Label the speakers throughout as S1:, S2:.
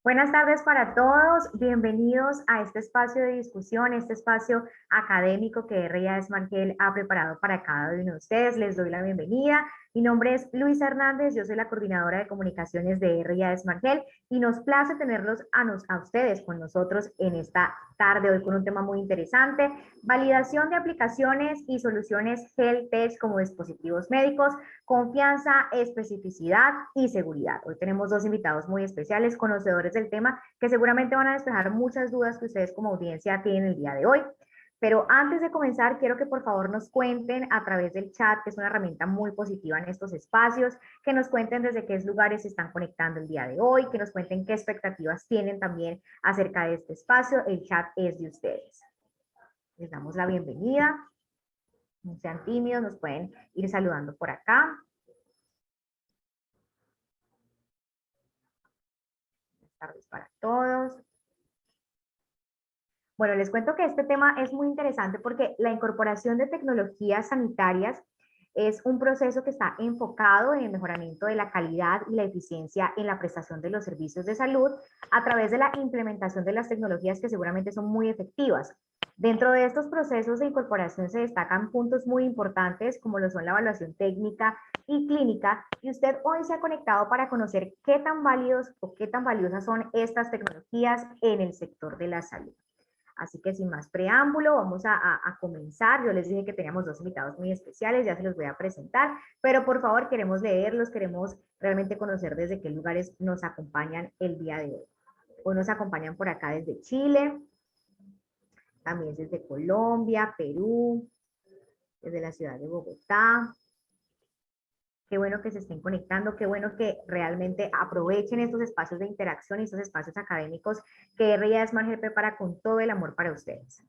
S1: Buenas tardes para todos, bienvenidos a este espacio de discusión, este espacio académico que R.I.A. Esmargel ha preparado para cada uno de ustedes. Les doy la bienvenida. Mi nombre es Luisa Hernández, yo soy la coordinadora de comunicaciones de R.I.A. Esmargel y nos place tenerlos a ustedes con nosotros en esta tarde hoy con un tema muy interesante, validación de aplicaciones y soluciones Health Tech como dispositivos médicos, confianza, especificidad y seguridad. Hoy tenemos dos invitados muy especiales, conocedores del tema, que seguramente van a despejar muchas dudas que ustedes como audiencia tienen el día de hoy. Pero antes de comenzar, quiero que por favor nos cuenten a través del chat, que es una herramienta muy positiva en estos espacios, que nos cuenten desde qué lugares se están conectando el día de hoy, que nos cuenten qué expectativas tienen también acerca de este espacio. El chat es de ustedes. Les damos la bienvenida. No sean tímidos, nos pueden ir saludando por acá. Buenas tardes para todos. Bueno, les cuento que este tema es muy interesante porque la incorporación de tecnologías sanitarias es un proceso que está enfocado en el mejoramiento de la calidad y la eficiencia en la prestación de los servicios de salud a través de la implementación de las tecnologías que seguramente son muy efectivas. Dentro de estos procesos de incorporación se destacan puntos muy importantes como lo son la evaluación técnica y clínica, y usted hoy se ha conectado para conocer qué tan válidos o qué tan valiosas son estas tecnologías en el sector de la salud. Así que sin más preámbulo, vamos a comenzar. Yo les dije que teníamos dos invitados muy especiales, ya se los voy a presentar, pero por favor queremos leerlos, queremos realmente conocer desde qué lugares nos acompañan el día de hoy. Hoy nos acompañan por acá desde Chile, también desde Colombia, Perú, desde la ciudad de Bogotá. Qué bueno que se estén conectando, qué bueno que realmente aprovechen estos espacios de interacción y estos espacios académicos que R.I.A. Esmargel prepara con todo el amor para ustedes.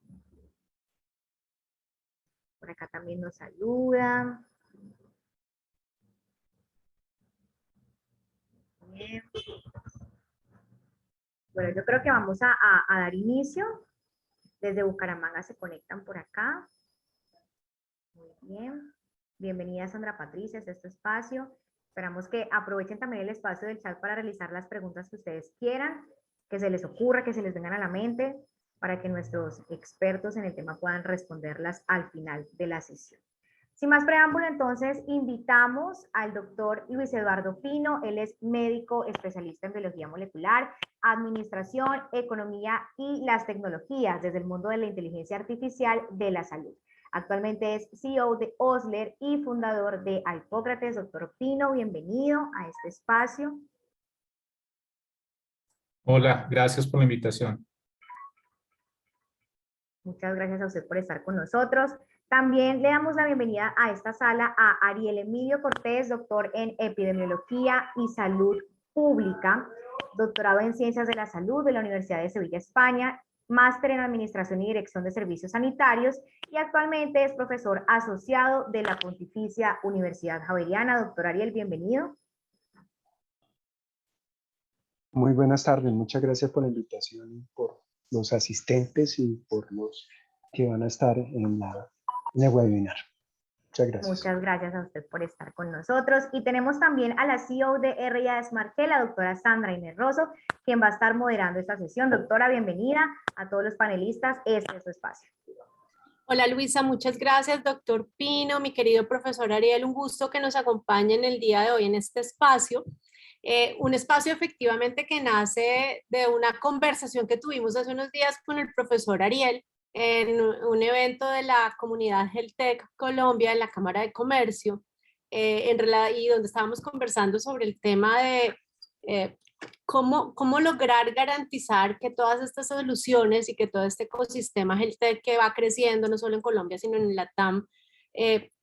S1: Por acá también nos saluda. Bien. Bueno, yo creo que vamos a dar inicio. Desde Bucaramanga se conectan por acá. Muy bien. Bienvenida Sandra Patricia a este espacio. Esperamos que aprovechen también el espacio del chat para realizar las preguntas que ustedes quieran, que se les ocurra, que se les vengan a la mente, para que nuestros expertos en el tema puedan responderlas al final de la sesión. Sin más preámbulo, entonces, invitamos al doctor Luis Eduardo Pino. Él es médico especialista en biología molecular, administración, economía y las tecnologías desde el mundo de la inteligencia artificial de la salud. Actualmente es CEO de Osler y fundador de Hipócrates. Doctor Pino, bienvenido a este espacio.
S2: Hola, gracias por la invitación.
S1: Muchas gracias a usted por estar con nosotros. También le damos la bienvenida a esta sala a Ariel Emilio Cortés, doctor en epidemiología y salud pública, doctorado en ciencias de la salud de la Universidad de Sevilla, España, máster en administración y dirección de servicios sanitarios y actualmente es profesor asociado de la Pontificia Universidad Javeriana. Doctor Ariel, bienvenido.
S3: Muy buenas tardes, muchas gracias por la invitación, por los asistentes y por los que van a estar en el webinar. Muchas gracias.
S1: Muchas gracias a usted por estar con nosotros. Y tenemos también a la CEO de R.I.A. Esmargel, la doctora Sandra Inés Rosso, quien va a estar moderando esta sesión. Doctora, bienvenida a todos los panelistas. Este es su espacio.
S4: Hola Luisa, muchas gracias, doctor Pino, mi querido profesor Ariel, un gusto que nos acompañen el día de hoy en este espacio. Un espacio efectivamente que nace de una conversación que tuvimos hace unos días con el profesor Ariel en un evento de la comunidad Health Tech Colombia en la Cámara de Comercio, y donde estábamos conversando sobre el tema de cómo lograr garantizar que todas estas soluciones y que todo este ecosistema Health Tech que va creciendo no solo en Colombia sino en LATAM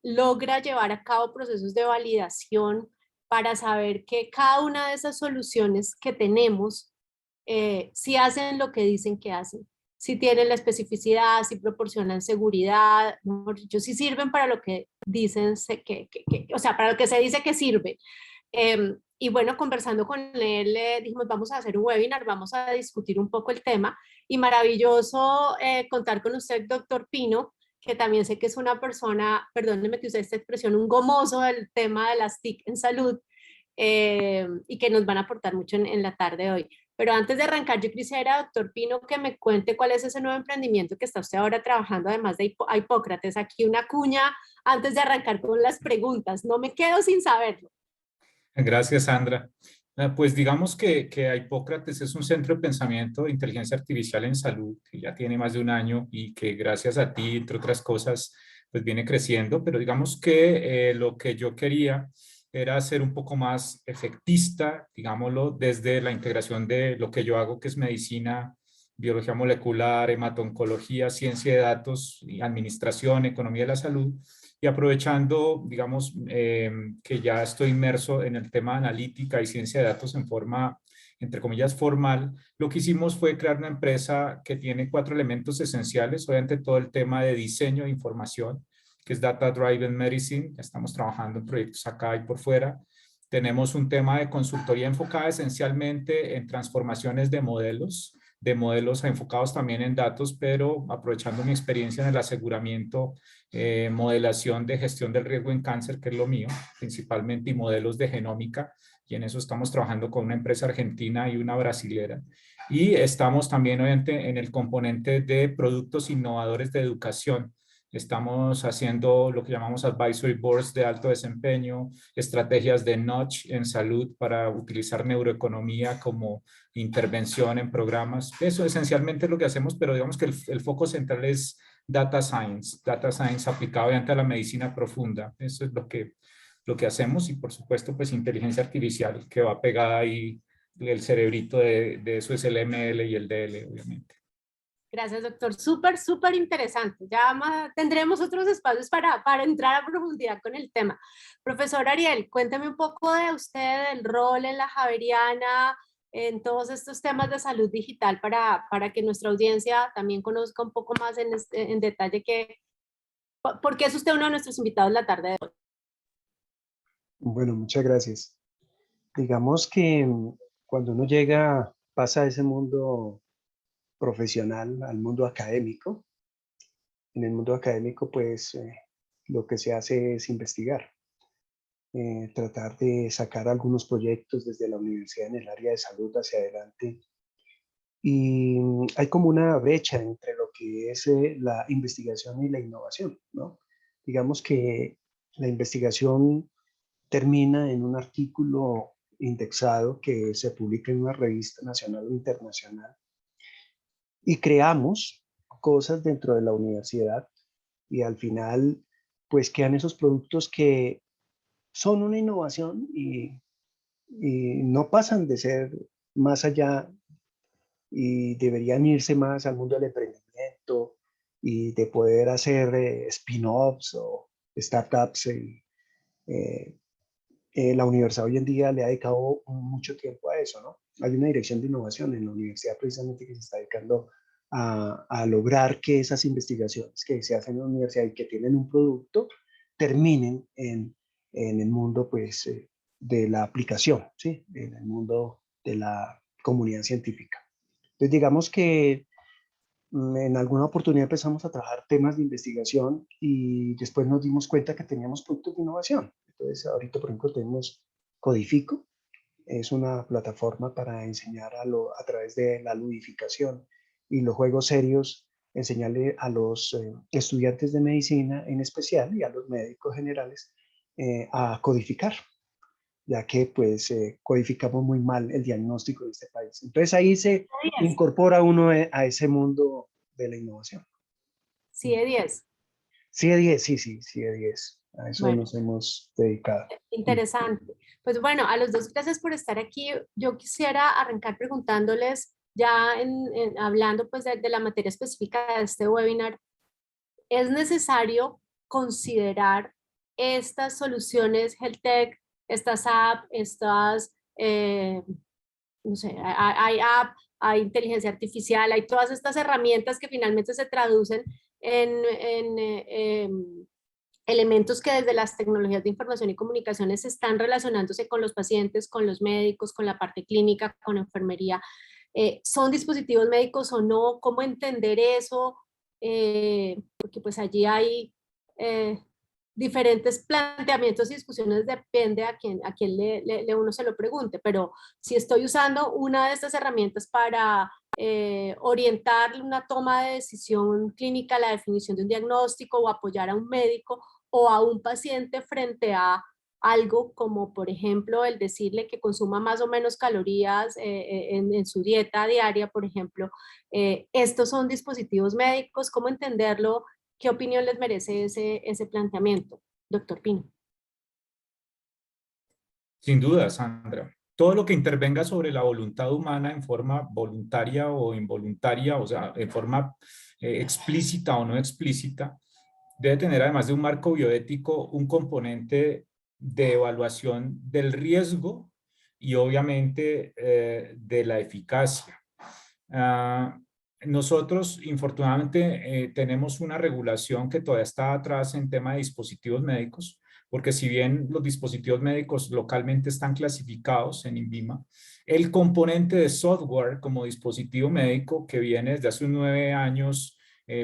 S4: logra llevar a cabo procesos de validación para saber que cada una de esas soluciones que tenemos si hacen lo que dicen que hacen, si tienen la especificidad, si proporcionan seguridad, mejor dicho, si sirven para lo que dicen o sea, para lo que se dice que sirve. Y bueno, conversando con él, dijimos, vamos a hacer un webinar, vamos a discutir un poco el tema. Y maravilloso contar con usted, doctor Pino, que también sé que es una persona, perdóneme que use esta expresión, un gomoso del tema de las TIC en salud. y que nos van a aportar mucho en la tarde de hoy. Pero antes de arrancar, yo quisiera, doctor Pino, que me cuente cuál es ese nuevo emprendimiento que está usted ahora trabajando, además de Hipócrates. Aquí una cuña antes de arrancar con las preguntas. No me quedo sin saberlo.
S2: Gracias, Sandra. Pues digamos que Hipócrates es un centro de pensamiento de inteligencia artificial en salud que ya tiene más de un año y que gracias a ti, entre otras cosas, pues viene creciendo, pero digamos que lo que yo quería era ser un poco más efectista, digámoslo, desde la integración de lo que yo hago, que es medicina, biología molecular, hematoncología, ciencia de datos, y administración, economía de la salud, y aprovechando, digamos, que ya estoy inmerso en el tema de analítica y ciencia de datos en forma, entre comillas, formal, lo que hicimos fue crear una empresa que tiene 4 elementos esenciales, obviamente todo el tema de diseño de información, que es Data Driven Medicine. Estamos trabajando en proyectos acá y por fuera. Tenemos un tema de consultoría enfocada esencialmente en transformaciones de modelos enfocados también en datos, pero aprovechando mi experiencia en el aseguramiento, modelación de gestión del riesgo en cáncer, que es lo mío, principalmente, y modelos de genómica, y en eso estamos trabajando con una empresa argentina y una brasilera. Y estamos también obviamente en el componente de productos innovadores de educación. Estamos haciendo lo que llamamos advisory boards de alto desempeño, estrategias de nudge en salud para utilizar neuroeconomía como intervención en programas. Eso esencialmente es lo que hacemos, pero digamos que el foco central es data science aplicado obviamente a la medicina profunda. Eso es lo que hacemos, y por supuesto pues inteligencia artificial que va pegada ahí, el cerebrito de eso es el ML y el DL obviamente.
S4: Gracias, doctor. Súper, súper interesante. Ya tendremos otros espacios para entrar a profundidad con el tema. Profesor Ariel, cuénteme un poco de usted, del rol en la Javeriana, en todos estos temas de salud digital, para que nuestra audiencia también conozca un poco más en detalle por qué es usted uno de nuestros invitados la tarde de hoy.
S3: Bueno, muchas gracias. Digamos que cuando uno llega, pasa a ese mundo profesional, al mundo académico. En el mundo académico, pues, lo que se hace es investigar, tratar de sacar algunos proyectos desde la universidad en el área de salud hacia adelante. Y hay como una brecha entre lo que es la investigación y la innovación, ¿no? Digamos que la investigación termina en un artículo indexado que se publica en una revista nacional o internacional, y creamos cosas dentro de la universidad, y al final pues quedan esos productos que son una innovación y no pasan de ser más allá, y deberían irse más al mundo del emprendimiento y de poder hacer spin-offs o startups. Eh, la universidad hoy en día le ha dedicado mucho tiempo a eso, ¿no? Hay una dirección de innovación en la universidad precisamente que se está dedicando a lograr que esas investigaciones que se hacen en la universidad y que tienen un producto terminen en el mundo, pues, de la aplicación, ¿sí? En el mundo de la comunidad científica. Entonces, digamos que en alguna oportunidad empezamos a trabajar temas de investigación y después nos dimos cuenta que teníamos productos de innovación. Entonces, ahorita, por ejemplo, tenemos Codifico. Es una plataforma para enseñar a través de la ludificación y los juegos serios, enseñarle a los estudiantes de medicina en especial y a los médicos generales a codificar, ya que pues codificamos muy mal el diagnóstico de este país. Entonces ahí se incorpora uno a ese mundo de la innovación.
S4: Sí, de 10.
S3: Sí de 10, sí de 10. A eso
S4: Bueno,
S3: nos hemos dedicado.
S4: interesante. Pues bueno, a los dos, gracias por estar aquí. Yo quisiera arrancar preguntándoles, ya hablando pues de la materia específica de este webinar, ¿es necesario considerar estas soluciones health tech, estas apps, no sé, hay app, hay inteligencia artificial, hay todas estas herramientas que finalmente se traducen en elementos que desde las tecnologías de información y comunicaciones están relacionándose con los pacientes, con los médicos, con la parte clínica, con la enfermería? ¿Son dispositivos médicos o no? ¿Cómo entender eso? Porque pues allí hay diferentes planteamientos y discusiones depende a quién uno se lo pregunte, pero si estoy usando una de estas herramientas para orientar una toma de decisión clínica, la definición de un diagnóstico o apoyar a un médico o a un paciente frente a algo como, por ejemplo, el decirle que consuma más o menos calorías en su dieta diaria, por ejemplo. Estos son dispositivos médicos, ¿cómo entenderlo? ¿Qué opinión les merece ese planteamiento, doctor Pino?
S2: Sin duda, Sandra. Todo lo que intervenga sobre la voluntad humana en forma voluntaria o involuntaria, o sea, en forma explícita o no explícita, debe tener, además de un marco bioético, un componente de evaluación del riesgo y obviamente de la eficacia. Nosotros, infortunadamente, tenemos una regulación que todavía está atrás en tema de dispositivos médicos, porque si bien los dispositivos médicos localmente están clasificados en INVIMA, el componente de software como dispositivo médico que viene desde hace 9 años,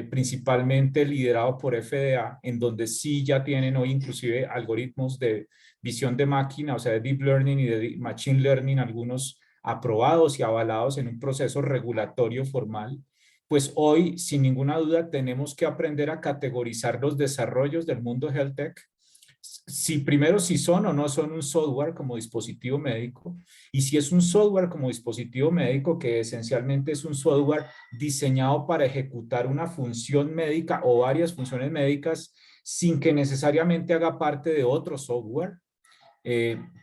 S2: principalmente liderado por FDA, en donde sí ya tienen hoy inclusive algoritmos de visión de máquina, o sea, de deep learning y de machine learning, algunos aprobados y avalados en un proceso regulatorio formal, pues hoy, sin ninguna duda, tenemos que aprender a categorizar los desarrollos del mundo health tech, si son o no son un software como dispositivo médico, y si es un software como dispositivo médico que esencialmente es un software diseñado para ejecutar una función médica o varias funciones médicas sin que necesariamente haga parte de otro software,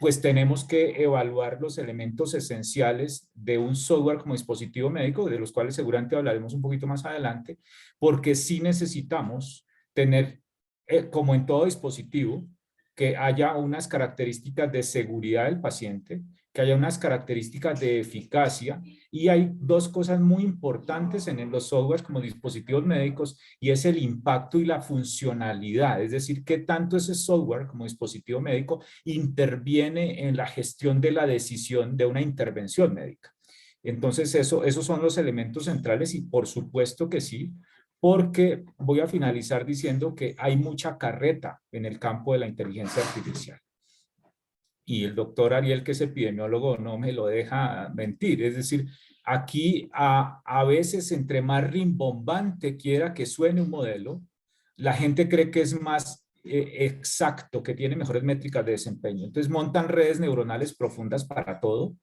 S2: pues tenemos que evaluar los elementos esenciales de un software como dispositivo médico, de los cuales seguramente hablaremos un poquito más adelante, porque sí necesitamos tener, como en todo dispositivo, que haya unas características de seguridad del paciente, que haya unas características de eficacia, y hay dos cosas muy importantes en los softwares como dispositivos médicos, y es el impacto y la funcionalidad, es decir, qué tanto ese software como dispositivo médico interviene en la gestión de la decisión de una intervención médica. Entonces, esos son los elementos centrales y por supuesto que sí, porque voy a finalizar diciendo que hay mucha carreta en el campo de la inteligencia artificial. Y el doctor Ariel, que es epidemiólogo, no me lo deja mentir. Es decir, aquí a veces entre más rimbombante quiera que suene un modelo, la gente cree que es más exacto, que tiene mejores métricas de desempeño. Entonces montan redes neuronales profundas para todo.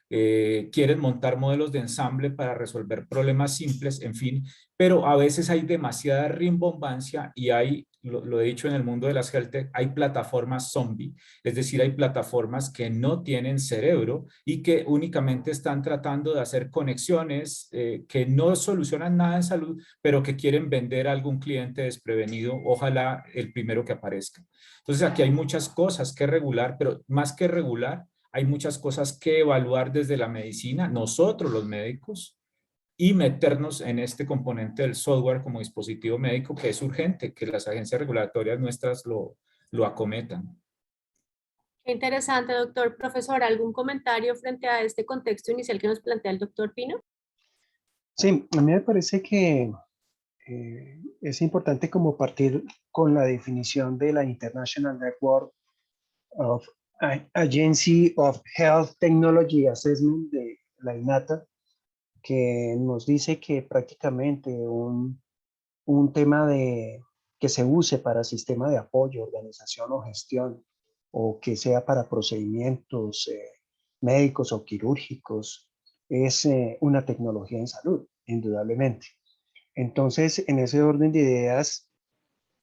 S2: Quieren montar modelos de ensamble para resolver problemas simples, en fin, pero a veces hay demasiada rimbombancia y hay, lo he dicho en el mundo de las health tech, hay plataformas zombie, es decir, hay plataformas que no tienen cerebro y que únicamente están tratando de hacer conexiones que no solucionan nada en salud, pero que quieren vender a algún cliente desprevenido, ojalá el primero que aparezca. Entonces aquí hay muchas cosas que regular, pero más que regular, hay muchas cosas que evaluar desde la medicina, nosotros los médicos, y meternos en este componente del software como dispositivo médico que es urgente, que las agencias regulatorias nuestras lo acometan.
S4: Qué interesante, doctor. Profesor, ¿algún comentario frente a este contexto inicial que nos plantea el doctor Pino?
S3: Sí, a mí me parece que es importante como partir con la definición de la International Network of Agency of Health Technology Assessment de la INATA, que nos dice que prácticamente un tema que se use para sistema de apoyo, organización o gestión, o que sea para procedimientos médicos o quirúrgicos, es una tecnología en salud, indudablemente. Entonces, en ese orden de ideas,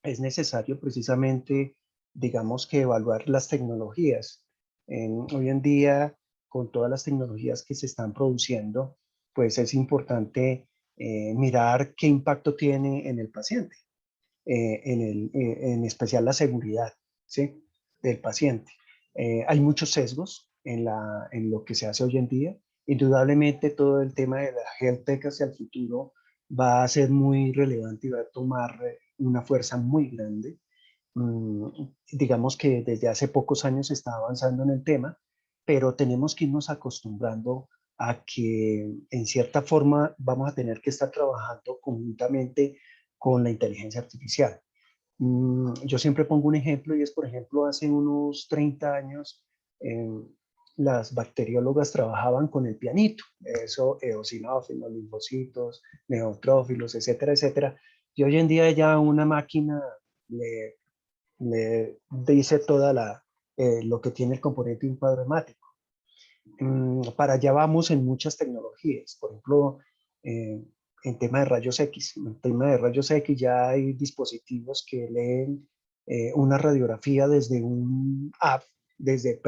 S3: es necesario precisamente, digamos, que evaluar las tecnologías. Hoy en día, con todas las tecnologías que se están produciendo, pues es importante mirar qué impacto tiene en el paciente, en especial la seguridad, ¿sí?, del paciente. Hay muchos sesgos en lo que se hace hoy en día. Indudablemente todo el tema de la health tech hacia el futuro va a ser muy relevante y va a tomar una fuerza muy grande. Digamos que desde hace pocos años se está avanzando en el tema, pero tenemos que irnos acostumbrando a que en cierta forma vamos a tener que estar trabajando conjuntamente con la inteligencia artificial. Yo siempre pongo un ejemplo y es, por ejemplo, hace unos 30 años las bacteriólogas trabajaban con el pianito, eso, eosinófilos, linfocitos, neutrófilos, etcétera, etcétera. Y hoy en día ya una máquina le dice toda lo que tiene el componente infadohemático. Para allá vamos en muchas tecnologías, por ejemplo, en tema de rayos X. En tema de rayos X ya hay dispositivos que leen una radiografía desde un app, desde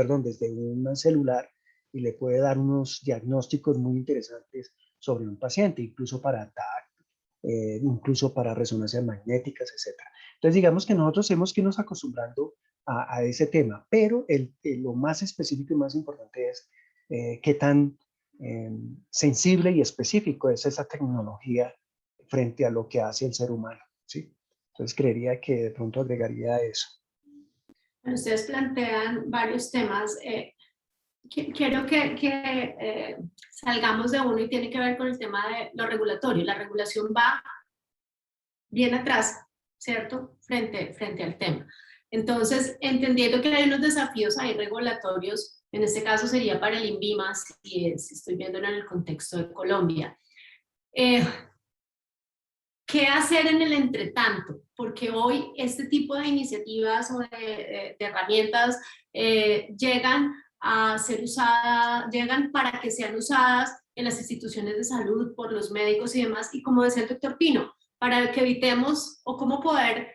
S3: un celular, y le puede dar unos diagnósticos muy interesantes sobre un paciente, incluso para TAC, incluso para resonancias magnéticas, etc. Entonces, digamos que nosotros tenemos que irnos acostumbrando a ese tema, pero lo más específico y más importante es qué tan sensible y específico es esa tecnología frente a lo que hace el ser humano, ¿sí? Entonces creería que de pronto agregaría eso.
S4: Bueno, ustedes plantean varios temas. Quiero que salgamos de uno y tiene que ver con el tema de lo regulatorio. La regulación va bien atrás, ¿cierto? Frente al tema. Entonces, entendiendo que hay unos desafíos ahí regulatorios, en este caso sería para el INVIMA, si estoy viéndolo en el contexto de Colombia. ¿Qué hacer en el entretanto? Porque hoy este tipo de iniciativas o de herramientas llegan a ser usadas, llegan para que sean usadas en las instituciones de salud por los médicos y demás, y como decía el doctor Pino, para que evitemos o cómo poder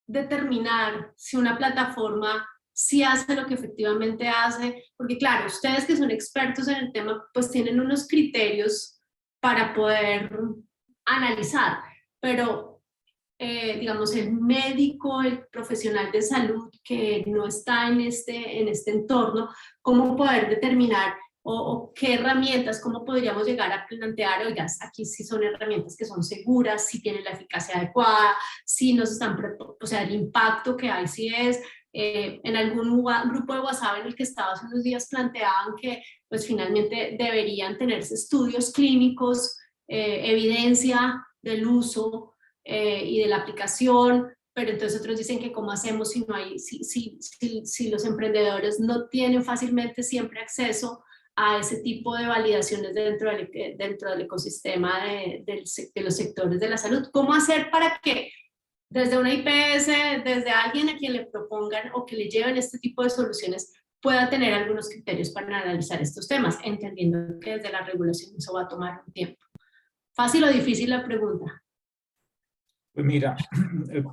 S4: determinar si una plataforma sí hace lo que efectivamente hace, porque claro, ustedes que son expertos en el tema, pues tienen unos criterios para poder analizar, pero digamos el médico, el profesional de salud que no está en este entorno, cómo poder determinar o qué herramientas, cómo podríamos llegar a plantear, oiga, aquí sí son herramientas que son seguras, si tienen la eficacia adecuada, si nos están, o sea, el impacto que hay, si es, en algún grupo de WhatsApp en el que estaba hace unos días planteaban que pues finalmente deberían tenerse estudios clínicos, evidencia del uso y de la aplicación, pero entonces otros dicen que cómo hacemos si no hay, si los emprendedores no tienen fácilmente siempre acceso a ese tipo de validaciones dentro del ecosistema de los sectores de la salud. ¿Cómo hacer para que desde una IPS, desde alguien a quien le propongan o que le lleven este tipo de soluciones, pueda tener algunos criterios para analizar estos temas, entendiendo que desde la regulación eso va a tomar un tiempo? ¿Fácil o difícil la pregunta?
S2: Pues mira,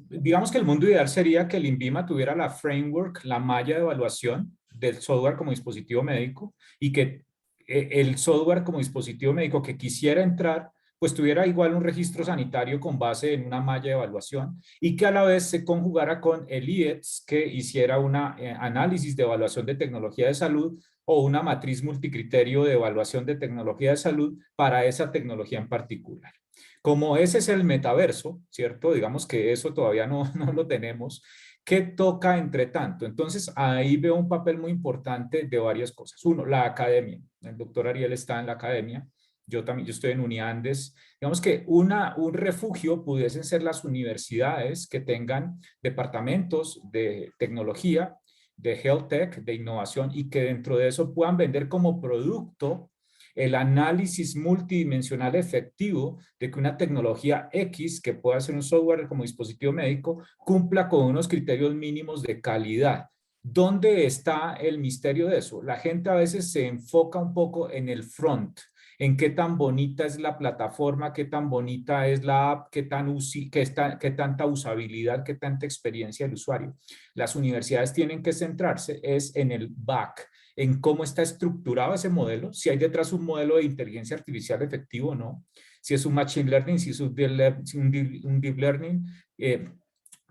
S2: digamos que el mundo ideal sería que el INVIMA tuviera la framework, la malla de evaluación del software como dispositivo médico, y que el software como dispositivo médico que quisiera entrar, pues tuviera igual un registro sanitario con base en una malla de evaluación, y que a la vez se conjugara con el IETS, que hiciera un análisis de evaluación de tecnología de salud o una matriz multicriterio de evaluación de tecnología de salud para esa tecnología en particular. Como ese es el metaverso, ¿cierto? Digamos que eso todavía no lo tenemos. ¿Qué toca entre tanto? Entonces, ahí veo un papel muy importante de varias cosas. Uno, la academia. El doctor Ariel está en la academia. Yo también, yo estoy en Uniandes. Digamos que un refugio pudiesen ser las universidades que tengan departamentos de tecnología, de health tech, de innovación, y que dentro de eso puedan vender como producto el análisis multidimensional efectivo de que una tecnología X, que pueda ser un software como dispositivo médico, cumpla con unos criterios mínimos de calidad. ¿Dónde está el misterio de eso? La gente a veces se enfoca un poco en el front, en qué tan bonita es la plataforma, qué tan bonita es la app, qué tanta usabilidad, qué tanta experiencia del usuario. Las universidades tienen que centrarse en el back, en cómo está estructurado ese modelo, si hay detrás un modelo de inteligencia artificial efectivo o no, si es un machine learning, si es un deep learning,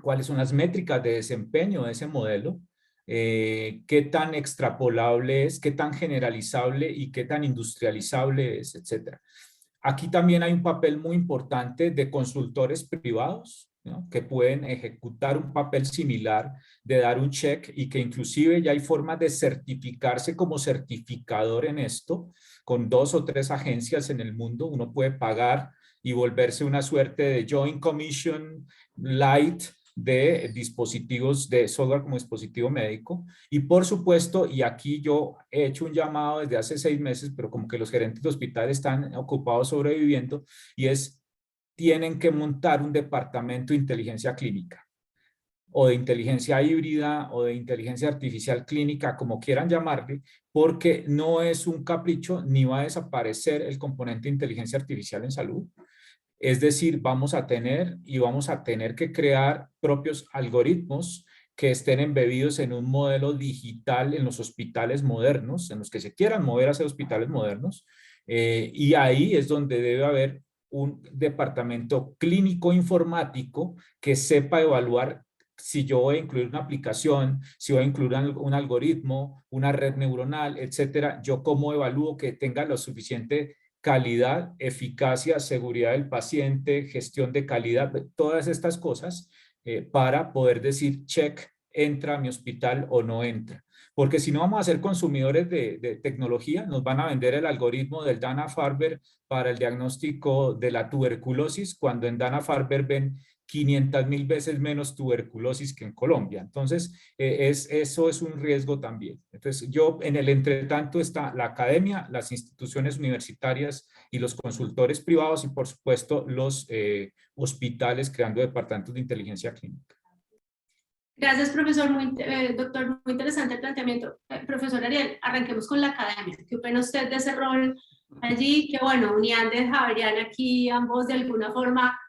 S2: cuáles son las métricas de desempeño de ese modelo, qué tan extrapolable es, qué tan generalizable y qué tan industrializable es, etc. Aquí también hay un papel muy importante de consultores privados, ¿no?, que pueden ejecutar un papel similar de dar un check, y que inclusive ya hay formas de certificarse como certificador en esto, con 2 o 3 agencias en el mundo. Uno puede pagar y volverse una suerte de Joint Commission Light de dispositivos, de software como dispositivo médico. Y por supuesto, y aquí yo he hecho un llamado desde hace 6 meses, pero como que los gerentes de hospitales están ocupados sobreviviendo, y es, tienen que montar un departamento de inteligencia clínica, o de inteligencia híbrida, o de inteligencia artificial clínica, como quieran llamarle, porque no es un capricho, ni va a desaparecer el componente de inteligencia artificial en salud. Es decir, vamos a tener que crear propios algoritmos que estén embebidos en un modelo digital en los hospitales modernos, en los que se quieran mover hacia hospitales modernos, y ahí es donde debe haber un departamento clínico informático que sepa evaluar si yo voy a incluir una aplicación, si voy a incluir un algoritmo, una red neuronal, etcétera. Yo cómo evalúo que tenga lo suficiente calidad, eficacia, seguridad del paciente, gestión de calidad, todas estas cosas, para poder decir, check, entra a mi hospital o no entra. Porque si no, vamos a ser consumidores de tecnología, nos van a vender el algoritmo del Dana-Farber para el diagnóstico de la tuberculosis, cuando en Dana-Farber ven 500.000 veces menos tuberculosis que en Colombia. Entonces, eso es un riesgo también. Entonces, yo, en el entretanto, está la academia, las instituciones universitarias y los consultores privados, y por supuesto los hospitales creando departamentos de inteligencia clínica.
S4: Gracias, profesor. Doctor, muy interesante el planteamiento. Profesor Ariel, arranquemos con la academia. ¿Qué opina usted de ese rol allí? Que bueno, Uniandes, Javeriana, aquí ambos de alguna forma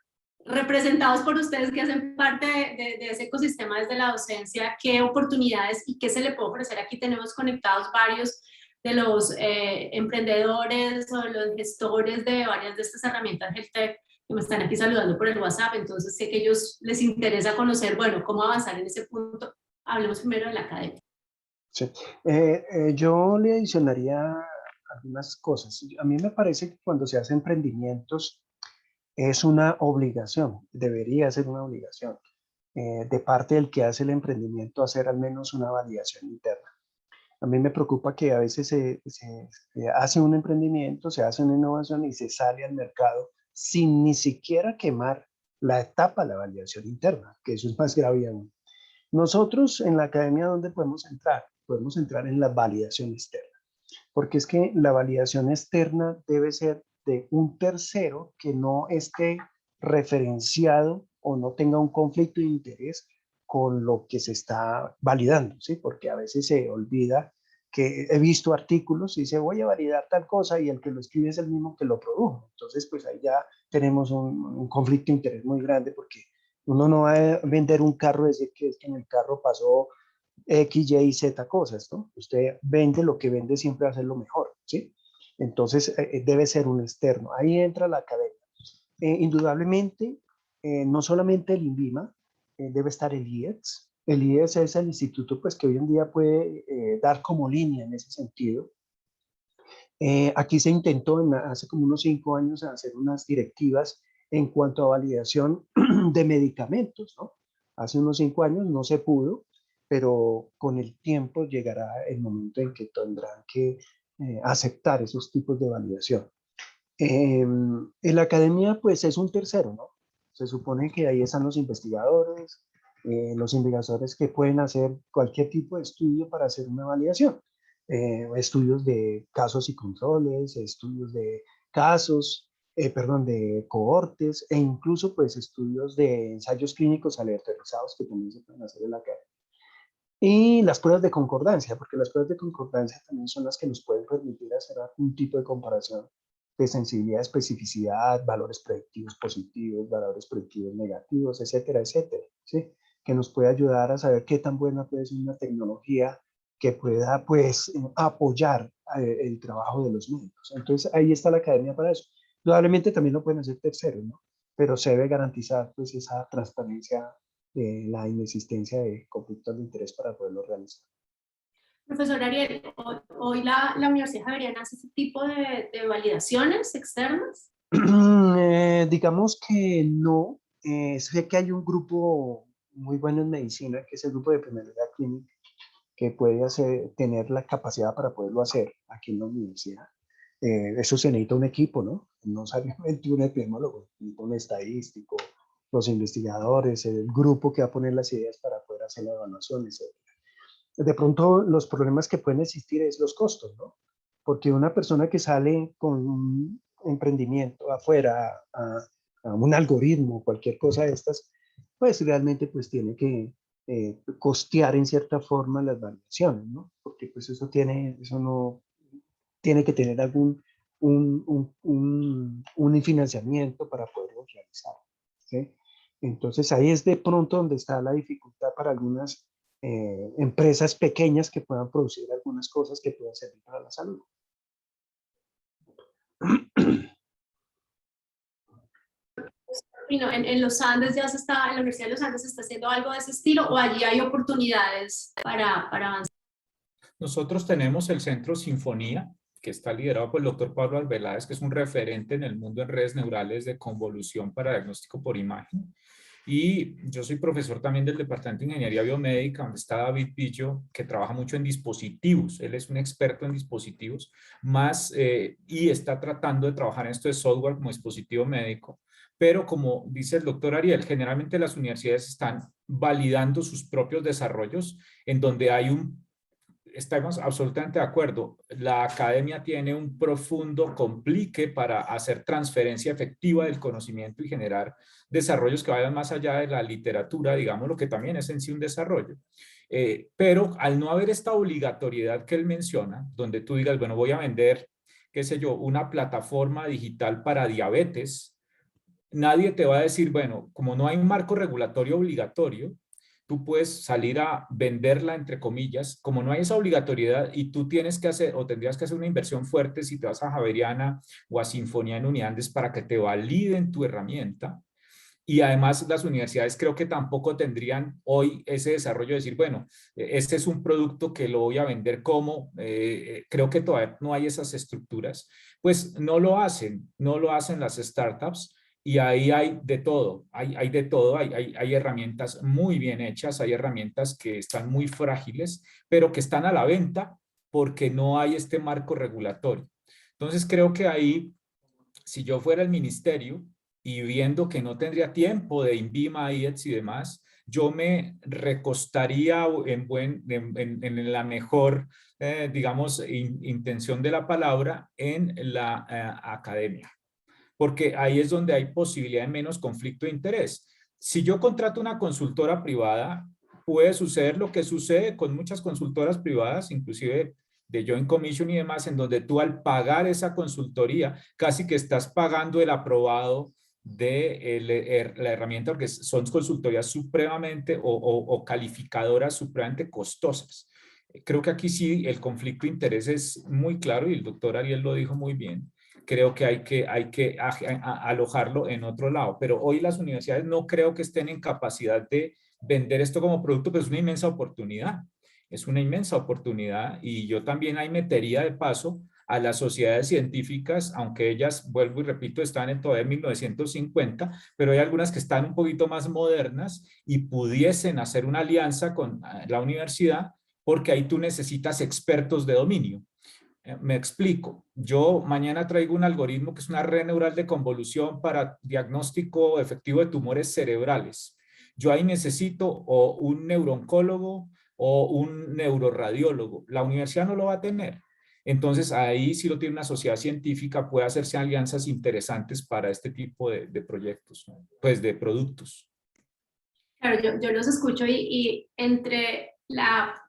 S4: representados por ustedes que hacen parte de ese ecosistema desde la docencia. ¿Qué oportunidades y qué se le puede ofrecer? Aquí tenemos conectados varios de los emprendedores o los gestores de varias de estas herramientas HealthTech, que me están aquí saludando por el WhatsApp, entonces sé que a ellos les interesa conocer, bueno, cómo avanzar en ese punto. Hablemos primero de la academia.
S3: Sí. Yo le adicionaría algunas cosas. A mí me parece que cuando se hacen emprendimientos es una obligación, debería ser una obligación de parte del que hace el emprendimiento hacer al menos una validación interna. A mí me preocupa que a veces se hace un emprendimiento, se hace una innovación y se sale al mercado sin ni siquiera quemar la etapa de la validación interna, que eso es más grave aún. Nosotros en la academia, ¿dónde podemos entrar? Podemos entrar en la validación externa, porque es que la validación externa debe ser de un tercero que no esté referenciado o no tenga un conflicto de interés con lo que se está validando, ¿sí? Porque a veces se olvida que he visto artículos y dice voy a validar tal cosa y el que lo escribe es el mismo que lo produjo. Entonces, pues ahí ya tenemos un conflicto de interés muy grande, porque uno no va a vender un carro y decir que es que en el carro pasó X, Y, Z cosas, ¿no? Usted vende lo que vende, siempre hace lo mejor, ¿sí? Entonces, debe ser un externo. Ahí entra la academia. Indudablemente, no solamente el INVIMA, debe estar el IES. El IES es el instituto, pues, que hoy en día puede dar como línea en ese sentido. Aquí se intentó hace como unos 5 años hacer unas directivas en cuanto a validación de medicamentos, ¿no? Hace unos 5 años no se pudo, pero con el tiempo llegará el momento en que tendrán que aceptar esos tipos de validación. En la academia, pues, es un tercero, ¿no? Se supone que ahí están los investigadores que pueden hacer cualquier tipo de estudio para hacer una validación. Estudios de casos y controles, estudios de casos, de cohortes, e incluso, pues, estudios de ensayos clínicos aleatorizados que también se pueden hacer en la academia. Y las pruebas de concordancia, porque las pruebas de concordancia también son las que nos pueden permitir hacer algún tipo de comparación de sensibilidad, especificidad, valores predictivos positivos, valores predictivos negativos, etcétera, etcétera, ¿sí? Que nos puede ayudar a saber qué tan buena puede ser una tecnología que pueda, pues, apoyar el trabajo de los médicos. Entonces, ahí está la academia para eso. Probablemente también lo pueden hacer terceros, ¿no? Pero se debe garantizar, pues, esa transparencia de la inexistencia de conflictos de interés para poderlo realizar.
S4: Profesor Ariel, hoy la Universidad Javeriana hace ese tipo de validaciones externas.
S3: Digamos que no. Sé que hay un grupo muy bueno en medicina, que es el grupo de primera edad clínica, que puede tener la capacidad para poderlo hacer aquí en la universidad. Eso se necesita un equipo, ¿no? No solamente un epidemiólogo, un estadístico, los investigadores, el grupo que va a poner las ideas para poder hacer la evaluación, etc. De pronto los problemas que pueden existir es los costos, ¿no? Porque una persona que sale con un emprendimiento afuera a un algoritmo, cualquier cosa de estas, pues realmente pues tiene que costear en cierta forma las variaciones, ¿no? Porque pues eso no tiene que tener algún un financiamiento para poderlo realizar, ¿sí? Entonces ahí es de pronto donde está la dificultad para algunas empresas pequeñas que puedan producir algunas cosas que puedan servir para la salud.
S4: En los Andes ya se está, en la Universidad de los Andes se está haciendo algo de ese estilo, o allí hay oportunidades para avanzar.
S2: Nosotros tenemos el Centro Sinfonía, que está liderado por el doctor Pablo Arbeláez, que es un referente en el mundo en redes neurales de convolución para diagnóstico por imagen. Y yo soy profesor también del Departamento de Ingeniería Biomédica, donde está David Pillo, que trabaja mucho en dispositivos. Él es un experto en dispositivos, y está tratando de trabajar en esto de software como dispositivo médico. Pero como dice el doctor Ariel, generalmente las universidades están validando sus propios desarrollos en donde estamos absolutamente de acuerdo. La academia tiene un profundo complique para hacer transferencia efectiva del conocimiento y generar desarrollos que vayan más allá de la literatura, digamos, lo que también es en sí un desarrollo. Pero al no haber esta obligatoriedad que él menciona, donde tú digas, bueno, voy a vender, qué sé yo, una plataforma digital para diabetes, nadie te va a decir, bueno, como no hay un marco regulatorio obligatorio, tú puedes salir a venderla, entre comillas, como no hay esa obligatoriedad y tú tienes que hacer o tendrías que hacer una inversión fuerte si te vas a Javeriana o a Sinfonía en Uniandes para que te validen tu herramienta. Y además las universidades creo que tampoco tendrían hoy ese desarrollo de decir, bueno, este es un producto que lo voy a vender como, creo que todavía no hay esas estructuras, pues no lo hacen las startups. Y ahí hay de todo, hay de todo, hay herramientas muy bien hechas, hay herramientas que están muy frágiles, pero que están a la venta porque no hay este marco regulatorio. Entonces creo que ahí, si yo fuera el ministerio y viendo que no tendría tiempo de INVIMA, IETS y demás, yo me recostaría en la mejor, digamos, intención de la palabra en la academia, porque ahí es donde hay posibilidad de menos conflicto de interés. Si yo contrato una consultora privada, puede suceder lo que sucede con muchas consultoras privadas, inclusive de Joint Commission y demás, en donde tú al pagar esa consultoría, casi que estás pagando el aprobado de la herramienta, porque son consultorías supremamente o calificadoras supremamente costosas. Creo que aquí sí el conflicto de interés es muy claro y el doctor Ariel lo dijo muy bien. Creo que hay que alojarlo en otro lado, pero hoy las universidades no creo que estén en capacidad de vender esto como producto, pero es una inmensa oportunidad. Es una inmensa oportunidad y yo también ahí metería de paso a las sociedades científicas, aunque ellas, vuelvo y repito, están todavía en 1950, pero hay algunas que están un poquito más modernas y pudiesen hacer una alianza con la universidad, porque ahí tú necesitas expertos de dominio. Me explico. Yo mañana traigo un algoritmo que es una red neural de convolución para diagnóstico efectivo de tumores cerebrales. Yo ahí necesito o un neurooncólogo o un neuroradiólogo. La universidad no lo va a tener. Entonces ahí si lo tiene una sociedad científica puede hacerse alianzas interesantes para este tipo de proyectos, ¿no? Pues de productos.
S4: Claro, yo los escucho y entre la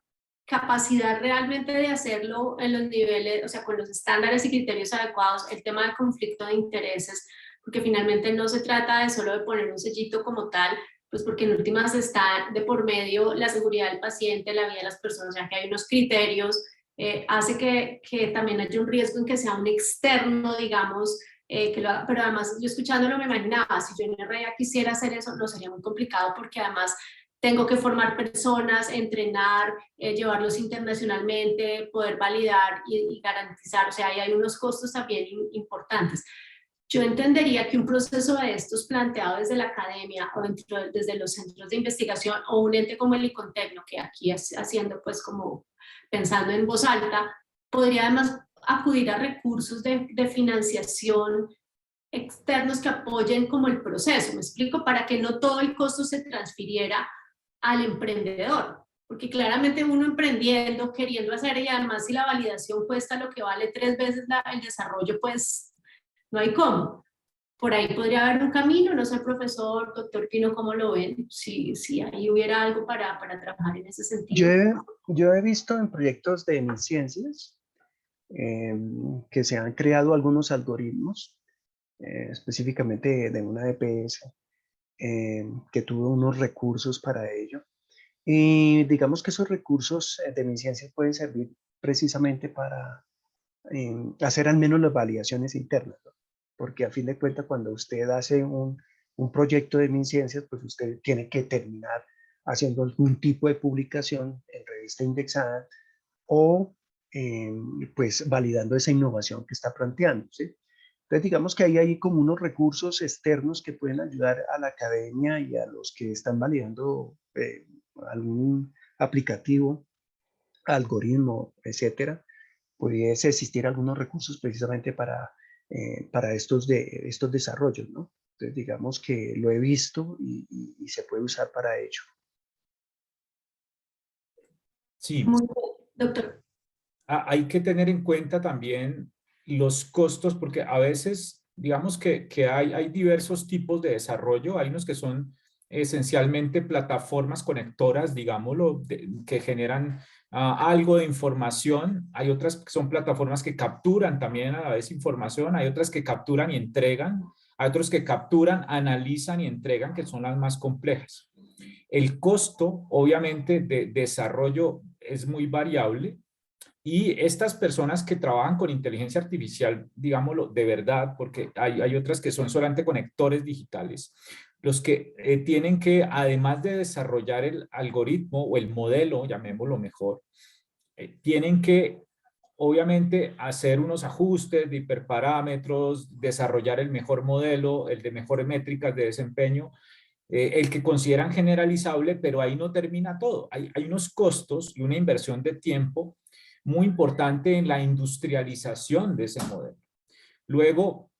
S4: capacidad realmente de hacerlo en los niveles, o sea, con los estándares y criterios adecuados, el tema del conflicto de intereses, porque finalmente no se trata de solo de poner un sellito como tal, pues porque en últimas está de por medio la seguridad del paciente, la vida de las personas, ya que hay unos criterios, hace que también haya un riesgo en que sea un externo, digamos, pero además yo escuchándolo me imaginaba, si yo en REA quisiera hacer eso, no sería muy complicado porque además tengo que formar personas, entrenar, llevarlos internacionalmente, poder validar y garantizar, o sea, ahí hay unos costos también importantes. Yo entendería que un proceso de estos planteado desde la academia o desde los centros de investigación o un ente como el ICONTECNO, que aquí es haciendo pues como pensando en voz alta, podría además acudir a recursos de financiación externos que apoyen como el proceso, me explico, para que no todo el costo se transfiriera al emprendedor, porque claramente uno emprendiendo, queriendo hacer, y además si la validación cuesta lo que vale 3 veces el desarrollo, pues no hay cómo. Por ahí podría haber un camino, no sé, profesor, doctor Pino, ¿cómo lo ven? Si ahí hubiera algo para trabajar en ese sentido.
S3: Yo he visto en proyectos de mis ciencias que se han creado algunos algoritmos, específicamente de una EPS, que tuvo unos recursos para ello. Y digamos que esos recursos de mis ciencias pueden servir precisamente para hacer al menos las validaciones internas, ¿no? Porque a fin de cuentas cuando usted hace un proyecto de mis ciencias, pues usted tiene que terminar haciendo algún tipo de publicación en revista indexada o pues validando esa innovación que está planteando, ¿sí? Entonces digamos que hay como unos recursos externos que pueden ayudar a la academia y a los que están validando algún aplicativo, algoritmo, etcétera. Pudiese existir algunos recursos precisamente para estos desarrollos, ¿no? Entonces digamos que lo he visto y se puede usar para ello.
S2: Sí.
S4: Muy bien, doctor.
S2: Hay que tener en cuenta también los costos, porque a veces, digamos que hay diversos tipos de desarrollo. Hay unos que son esencialmente plataformas conectoras, digámoslo, que generan algo de información. Hay otras que son plataformas que capturan también a la vez información. Hay otras que capturan y entregan. Hay otros que capturan, analizan y entregan, que son las más complejas. El costo, obviamente, de desarrollo es muy variable. Y estas personas que trabajan con inteligencia artificial, digámoslo de verdad, porque hay otras que son solamente conectores digitales, los que tienen que, además de desarrollar el algoritmo o el modelo, llamémoslo mejor, tienen que, obviamente, hacer unos ajustes de hiperparámetros, desarrollar el mejor modelo, el de mejores métricas de desempeño, el que consideran generalizable, pero ahí no termina todo. Hay unos costos y una inversión de tiempo muy importante en la industrialización de ese modelo. Luego,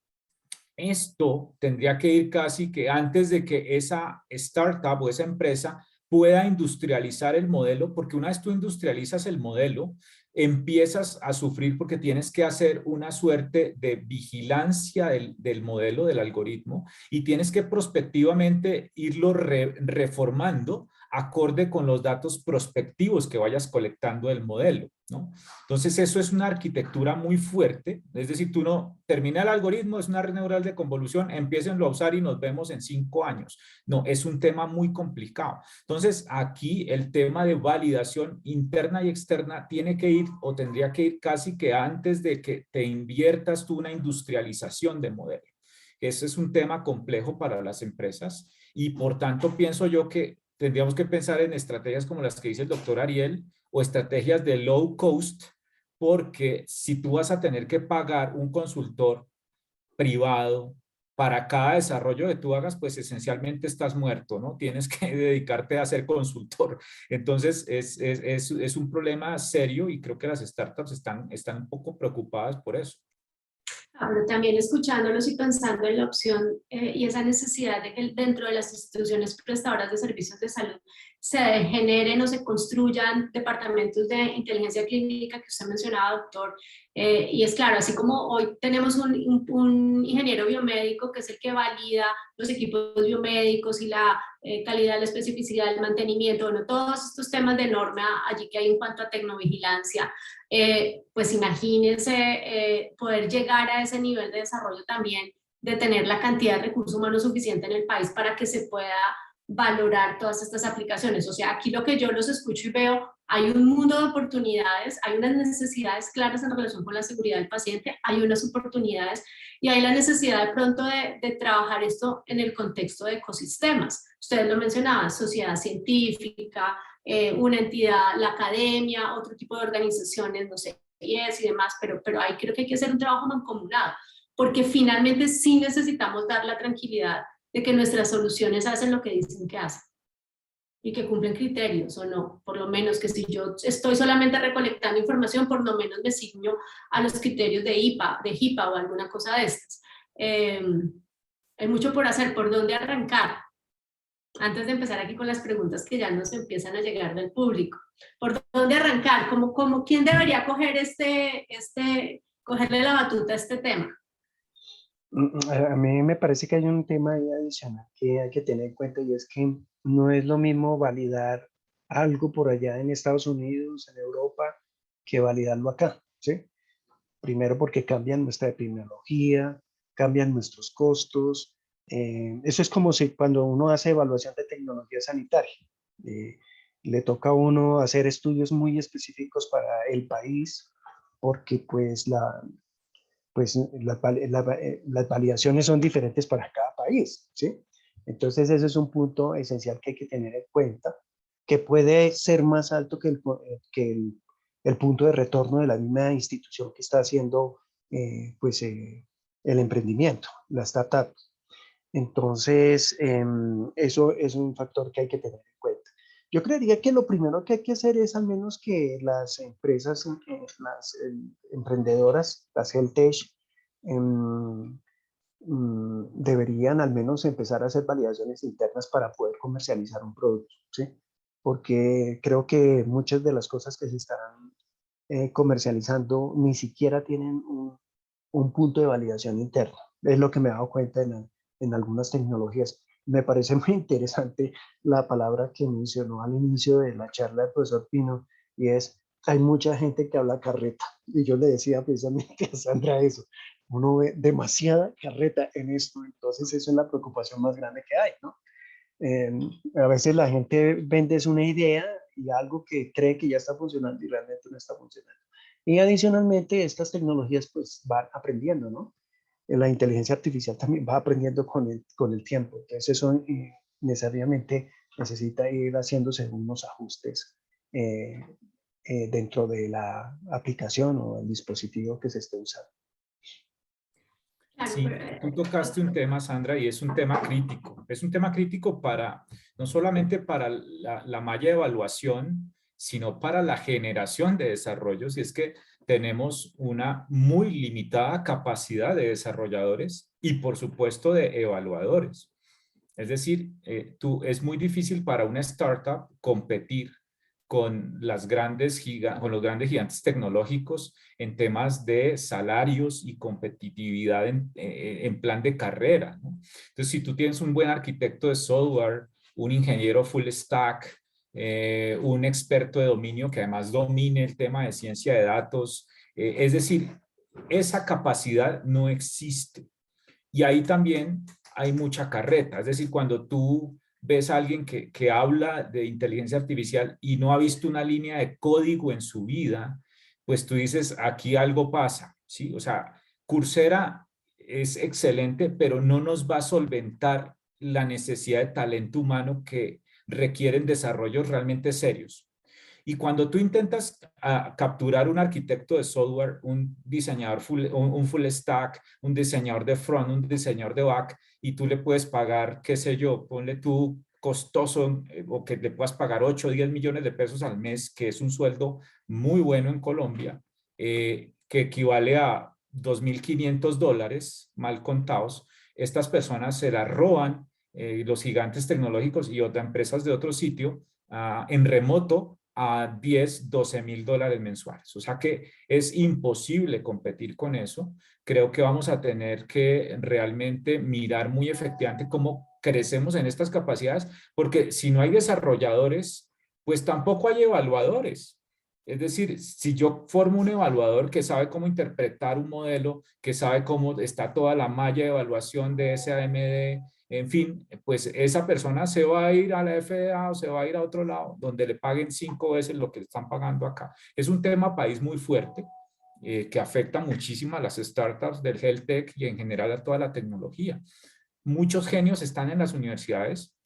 S2: esto tendría que ir casi que antes de que esa startup o esa empresa pueda industrializar el modelo, porque una vez tú industrializas el modelo, empiezas a sufrir porque tienes que hacer una suerte de vigilancia del modelo, del algoritmo, y tienes que prospectivamente irlo reformando acorde con los datos prospectivos que vayas colectando del modelo, ¿no? Entonces eso es una arquitectura muy fuerte, es decir, tú no termina el algoritmo, es una red neural de convolución, empiecenlo a usar y nos vemos en 5 años. No, es un tema muy complicado. Entonces aquí el tema de validación interna y externa tiene que ir o tendría que ir casi que antes de que te inviertas tú una industrialización de modelo. Ese es un tema complejo para las empresas y por tanto pienso yo que tendríamos que pensar en estrategias como las que dice el doctor Ariel o estrategias de low cost, porque si tú vas a tener que pagar un consultor privado para cada desarrollo que tú hagas, pues esencialmente estás muerto, ¿no? Tienes que dedicarte a ser consultor. Entonces es un problema serio y creo que las startups están un poco preocupadas por eso.
S4: Ahora, también escuchándolos y pensando en la opción y esa necesidad de que dentro de las instituciones prestadoras de servicios de salud se generen o se construyan departamentos de inteligencia clínica que usted mencionaba, doctor. Y es claro, así como hoy tenemos un ingeniero biomédico que es el que valida los equipos biomédicos y la calidad, la especificidad, el mantenimiento, bueno, todos estos temas de norma allí que hay en cuanto a tecnovigilancia. Pues imagínense poder llegar a ese nivel de desarrollo también, de tener la cantidad de recursos humanos suficiente en el país para que se pueda valorar todas estas aplicaciones. O sea, aquí lo que yo los escucho y veo, hay un mundo de oportunidades, hay unas necesidades claras en relación con la seguridad del paciente, hay unas oportunidades y hay la necesidad de pronto de trabajar esto en el contexto de ecosistemas. Ustedes lo mencionaban, sociedad científica, una entidad, la academia, otro tipo de organizaciones, no sé, y demás, pero ahí creo que hay que hacer un trabajo mancomunado, porque finalmente sí necesitamos dar la tranquilidad de que nuestras soluciones hacen lo que dicen que hacen y que cumplen criterios o no, por lo menos que si yo estoy solamente recolectando información, por lo menos me ciño a los criterios de HIPAA o alguna cosa de estas. Hay mucho por hacer. ¿Por dónde arrancar? Antes de empezar aquí con las preguntas que ya nos empiezan a llegar del público. ¿Por dónde arrancar? ¿Quién debería coger cogerle la batuta a este tema?
S3: A mí me parece que hay un tema ahí adicional que hay que tener en cuenta, y es que no es lo mismo validar algo por allá en Estados Unidos, en Europa, que validarlo acá, ¿sí? Primero porque cambian nuestra epidemiología, cambian nuestros costos. Eso es como si cuando uno hace evaluación de tecnología sanitaria, le toca a uno hacer estudios muy específicos para el país, porque pues las validaciones son diferentes para cada país, ¿sí? Entonces ese es un punto esencial que hay que tener en cuenta, que puede ser más alto que el punto de retorno de la misma institución que está haciendo el emprendimiento, la startup. Entonces, eso es un factor que hay que tener en cuenta. Yo creería que lo primero que hay que hacer es al menos que las empresas, las emprendedoras, las health tech, deberían al menos empezar a hacer validaciones internas para poder comercializar un producto, ¿sí? Porque creo que muchas de las cosas que se están comercializando ni siquiera tienen un punto de validación interna. Es lo que me he dado cuenta en algunas tecnologías. Me parece muy interesante la palabra que mencionó al inicio de la charla del profesor Pino, y es, hay mucha gente que habla carreta. Y yo le decía precisamente a Sandra eso, uno ve demasiada carreta en esto, entonces eso es la preocupación más grande que hay, ¿no? A veces la gente vende una idea y algo que cree que ya está funcionando y realmente no está funcionando. Y adicionalmente estas tecnologías pues van aprendiendo, ¿no? La inteligencia artificial también va aprendiendo con el tiempo. Entonces eso necesariamente necesita ir haciéndose unos ajustes dentro de la aplicación o el dispositivo que se esté usando.
S4: Claro,
S2: Sí, tú tocaste un tema, Sandra, y es un tema crítico. Es un tema crítico no solamente para la malla de evaluación, sino para la generación de desarrollos. Y es que tenemos una muy limitada capacidad de desarrolladores y, por supuesto, de evaluadores. Es decir, es muy difícil para una startup competir con los grandes gigantes tecnológicos en temas de salarios y competitividad en plan de carrera, ¿no? Entonces, si tú tienes un buen arquitecto de software, un ingeniero full stack, un experto de dominio que además domine el tema de ciencia de datos, es decir, esa capacidad no existe. Y ahí también hay mucha carreta. Es decir, cuando tú ves a alguien que habla de inteligencia artificial y no ha visto una línea de código en su vida, pues tú dices, aquí algo pasa, ¿sí? O sea, Coursera es excelente, pero no nos va a solventar la necesidad de talento humano que requieren desarrollos realmente serios. Y cuando tú intentas capturar un arquitecto de software, un diseñador un full stack, un diseñador de front, un diseñador de back, y tú le puedes pagar, qué sé yo, ponle tú costoso o que le puedas pagar 8 o 10 millones de pesos al mes, que es un sueldo muy bueno en Colombia, que equivale a $2.500 mal contados. Estas personas se las roban los gigantes tecnológicos y otras empresas de otro sitio en remoto a 10, 12 mil dólares mensuales. O sea que es imposible competir con eso. Creo que vamos a tener que realmente mirar muy efectivamente cómo crecemos en estas capacidades, porque si no hay desarrolladores, pues tampoco hay evaluadores. Es decir, si yo formo un evaluador que sabe cómo interpretar un modelo, que sabe cómo está toda la malla de evaluación de SAMD, en fin, pues esa persona se va a ir a la FDA o se va a ir a otro lado donde le paguen 5 veces lo que están pagando acá. Es un tema país muy fuerte que afecta muchísimo a las startups del health tech y en general a toda la tecnología. Muchos genios están en las universidades,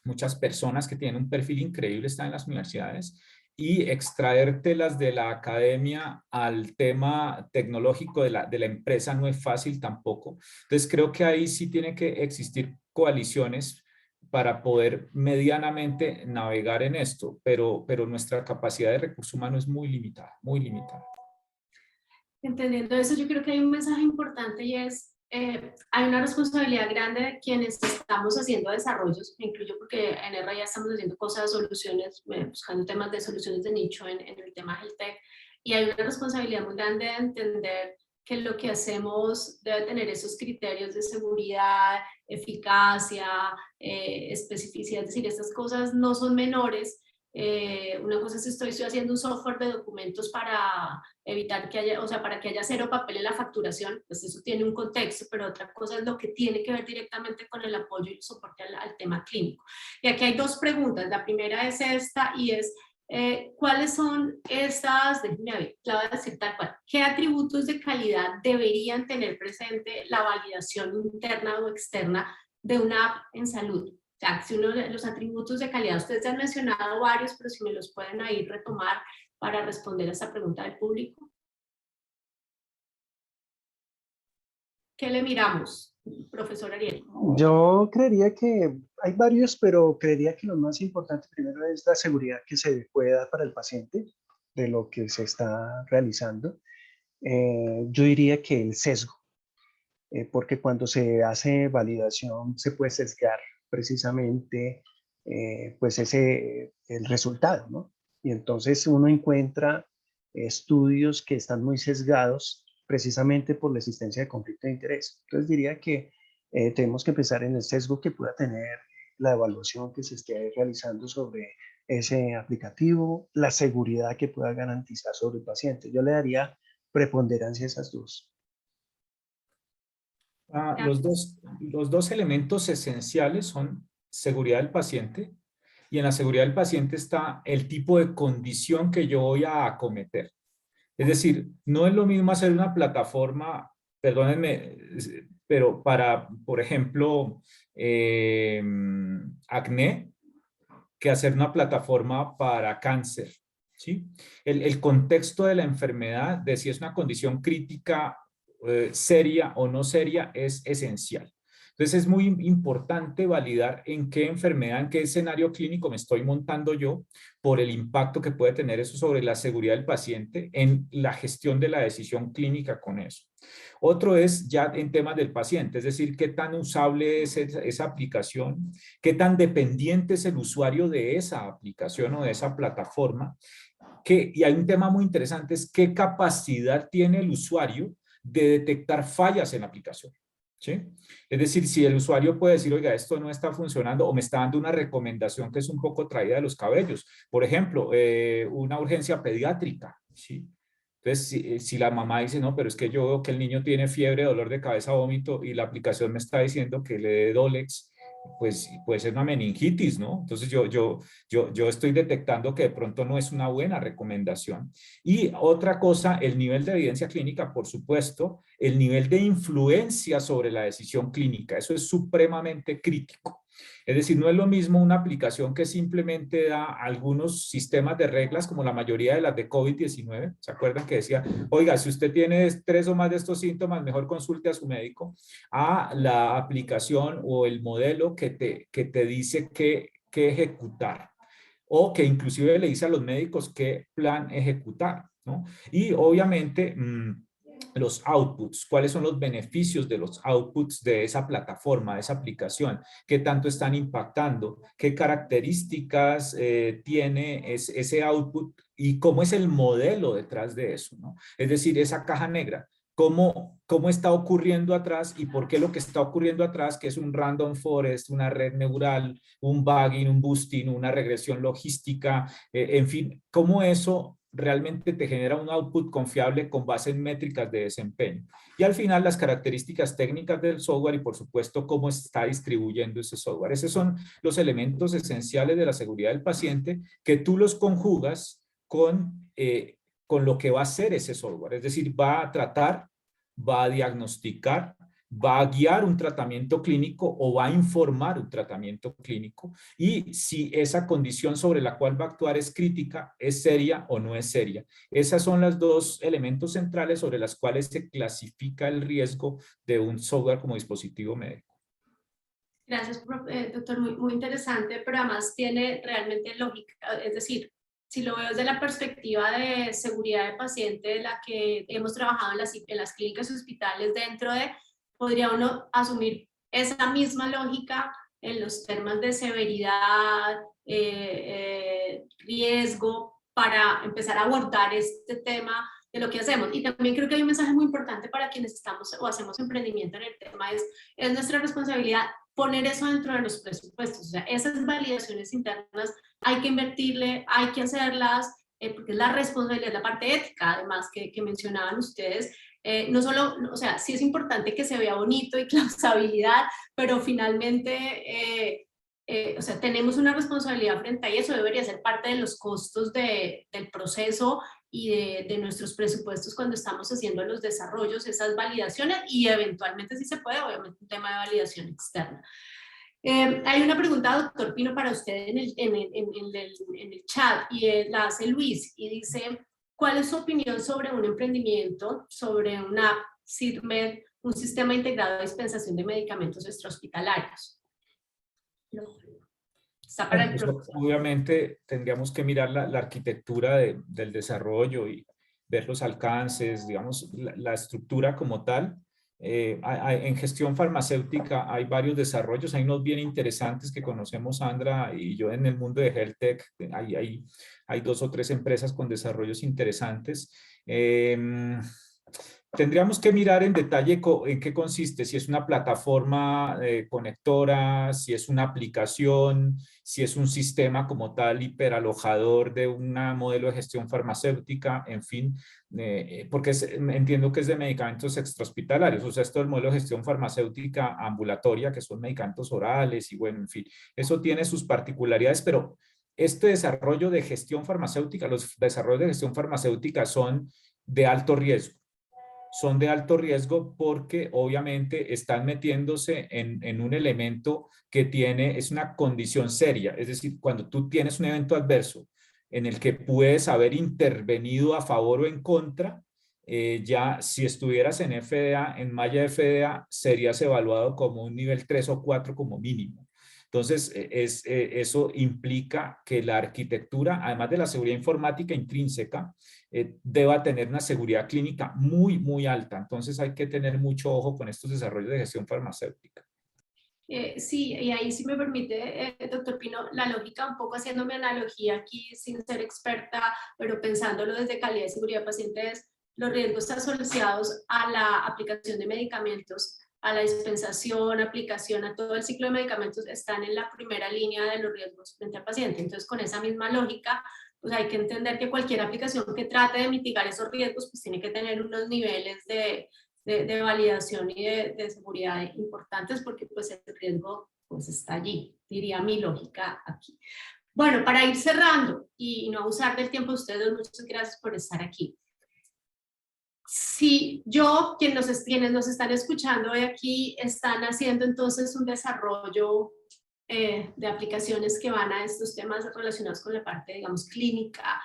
S2: muchas personas que tienen un perfil increíble están en las universidades, y extraértelas de la academia al tema tecnológico de la empresa no es fácil tampoco. Entonces creo que ahí sí tiene que existir coaliciones para poder medianamente navegar en esto, pero nuestra capacidad de recurso humano es muy limitada, muy limitada.
S4: Entendiendo eso, yo creo que hay un mensaje importante y es hay una responsabilidad grande de quienes estamos haciendo desarrollos, me incluyo porque en RA ya estamos haciendo cosas, soluciones, buscando temas de soluciones de nicho en el tema del tech, y hay una responsabilidad muy grande de entender que lo que hacemos debe tener esos criterios de seguridad, eficacia, especificidad, es decir, estas cosas no son menores. Una cosa es estoy haciendo un software de documentos para evitar que haya, o sea, para que haya cero papel en la facturación, pues eso tiene un contexto, pero otra cosa es lo que tiene que ver directamente con el apoyo y el soporte al tema clínico. Y aquí hay dos preguntas, la primera es esta y es, ¿cuáles son estas, déjenme ver, la voy a decir tal cual, qué atributos de calidad deberían tener presente la validación interna o externa de una app en salud? O sea, si uno de los atributos de calidad, ustedes han mencionado varios, pero si me los pueden ahí retomar para responder a esta pregunta del público. ¿Qué le miramos, profesor Ariel?
S3: Yo creería que hay varios, pero creería que lo más importante primero es la seguridad que se puede dar para el paciente de lo que se está realizando. Yo diría que el sesgo, porque cuando se hace validación se puede sesgar precisamente pues el resultado, ¿no? Y entonces uno encuentra estudios que están muy sesgados precisamente por la existencia de conflicto de interés. Entonces diría que tenemos que pensar en el sesgo que pueda tener la evaluación que se esté realizando sobre ese aplicativo, la seguridad que pueda garantizar sobre el paciente. Yo le daría preponderancia a esas dos.
S2: Los dos elementos esenciales son seguridad del paciente, y en la seguridad del paciente está el tipo de condición que yo voy a acometer. Es decir, no es lo mismo hacer una plataforma, perdónenme, pero para, por ejemplo, acné, que hacer una plataforma para cáncer, ¿sí? El contexto de la enfermedad, de si es una condición crítica, seria o no seria, es esencial. Entonces es muy importante validar en qué enfermedad, en qué escenario clínico me estoy montando yo, por el impacto que puede tener eso sobre la seguridad del paciente en la gestión de la decisión clínica con eso. Otro es ya en temas del paciente, es decir, qué tan usable es esa aplicación, qué tan dependiente es el usuario de esa aplicación o de esa plataforma. Y hay un tema muy interesante, es qué capacidad tiene el usuario de detectar fallas en la aplicación. ¿Sí? Es decir, si el usuario puede decir, oiga, esto no está funcionando, o me está dando una recomendación que es un poco traída de los cabellos. Por ejemplo, una urgencia pediátrica, ¿sí? Entonces, si la mamá dice, no, pero es que yo veo que el niño tiene fiebre, dolor de cabeza, vómito, y la aplicación me está diciendo que le dé Dolex, pues puede ser una meningitis, ¿no? Entonces yo estoy detectando que de pronto no es una buena recomendación. Y otra cosa, el nivel de evidencia clínica, por supuesto, el nivel de influencia sobre la decisión clínica, eso es supremamente crítico. Es decir, no es lo mismo una aplicación que simplemente da algunos sistemas de reglas, como la mayoría de las de COVID-19. ¿Se acuerdan que decía, oiga, si usted tiene 3 o más de estos síntomas, mejor consulte a su médico? A la aplicación o el modelo que te dice qué ejecutar, o que inclusive le dice a los médicos qué plan ejecutar, ¿no? Y obviamente los outputs, cuáles son los beneficios de los outputs de esa plataforma, de esa aplicación, qué tanto están impactando, qué características tiene ese output y cómo es el modelo detrás de eso, ¿no? Es decir, esa caja negra, cómo está ocurriendo atrás y por qué lo que está ocurriendo atrás, que es un random forest, una red neural, un bagging, un boosting, una regresión logística, en fin, cómo eso realmente te genera un output confiable con base en métricas de desempeño. Y al final las características técnicas del software y por supuesto cómo está distribuyendo ese software. Esos son los elementos esenciales de la seguridad del paciente que tú los conjugas con lo que va a hacer ese software. Es decir, va a tratar, va a diagnosticar, va a guiar un tratamiento clínico o va a informar un tratamiento clínico, y si esa condición sobre la cual va a actuar es crítica, es seria o no es seria. Esos son los dos elementos centrales sobre los cuales se clasifica el riesgo de un software como dispositivo médico.
S4: Gracias, doctor, muy interesante, pero además tiene realmente lógica, es decir, si lo veo desde la perspectiva de seguridad del paciente, la que hemos trabajado en las clínicas y hospitales dentro de, podría uno asumir esa misma lógica en los términos de severidad, riesgo, para empezar a abordar este tema de lo que hacemos. Y también creo que hay un mensaje muy importante para quienes estamos o hacemos emprendimiento en el tema, es nuestra responsabilidad poner eso dentro de los presupuestos. O sea, esas validaciones internas hay que invertirle, hay que hacerlas, porque es la responsabilidad, la parte ética, además, que mencionaban ustedes. No solo, o sea, sí es importante que se vea bonito y la usabilidad, pero finalmente, o sea, tenemos una responsabilidad frente a eso, debería ser parte de los costos del proceso y de nuestros presupuestos cuando estamos haciendo los desarrollos, esas validaciones, y eventualmente, si se puede, obviamente un tema de validación externa. Hay una pregunta, doctor Pino, para usted en el chat, y la hace Luis, y dice: ¿cuál es su opinión sobre un emprendimiento, sobre una SIDMED, un sistema integrado de dispensación de medicamentos extrahospitalarios? Está para el profesor.
S2: Obviamente tendríamos que mirar la arquitectura del desarrollo y ver los alcances, digamos, la estructura como tal. En gestión farmacéutica hay varios desarrollos, hay unos bien interesantes que conocemos Sandra y yo en el mundo de Health Tech. Hay 2 o 3 empresas con desarrollos interesantes. Tendríamos que mirar en detalle en qué consiste, si es una plataforma conectora, si es una aplicación, si es un sistema como tal hiperalojador de un modelo de gestión farmacéutica, en fin, porque entiendo que es de medicamentos extrahospitalarios, o sea, esto es el modelo de gestión farmacéutica ambulatoria, que son medicamentos orales y bueno, en fin, eso tiene sus particularidades, pero este desarrollo de gestión farmacéutica, los desarrollos de gestión farmacéutica son de alto riesgo. Son de alto riesgo porque obviamente están metiéndose en un elemento que es una condición seria. Es decir, cuando tú tienes un evento adverso en el que puedes haber intervenido a favor o en contra, ya si estuvieras en FDA, en malla FDA, serías evaluado como un nivel 3 o 4 como mínimo. Entonces, eso implica que la arquitectura, además de la seguridad informática intrínseca, deba tener una seguridad clínica muy, muy alta. Entonces, hay que tener mucho ojo con estos desarrollos de gestión farmacéutica.
S4: Sí, y ahí sí me permite, doctor Pino, la lógica, un poco haciéndome analogía aquí, sin ser experta, pero pensándolo desde calidad y seguridad de pacientes, los riesgos asociados a la aplicación de medicamentos, a la dispensación, aplicación, a todo el ciclo de medicamentos, están en la primera línea de los riesgos frente al paciente. Entonces, con esa misma lógica, pues hay que entender que cualquier aplicación que trate de mitigar esos riesgos, pues tiene que tener unos niveles de validación y de seguridad importantes, porque pues el riesgo pues está allí, diría mi lógica aquí. Bueno, para ir cerrando y no abusar del tiempo de ustedes, muchas gracias por estar aquí. Si quienes nos están escuchando hoy aquí están haciendo entonces un desarrollo de aplicaciones que van a estos temas relacionados con la parte, digamos, clínica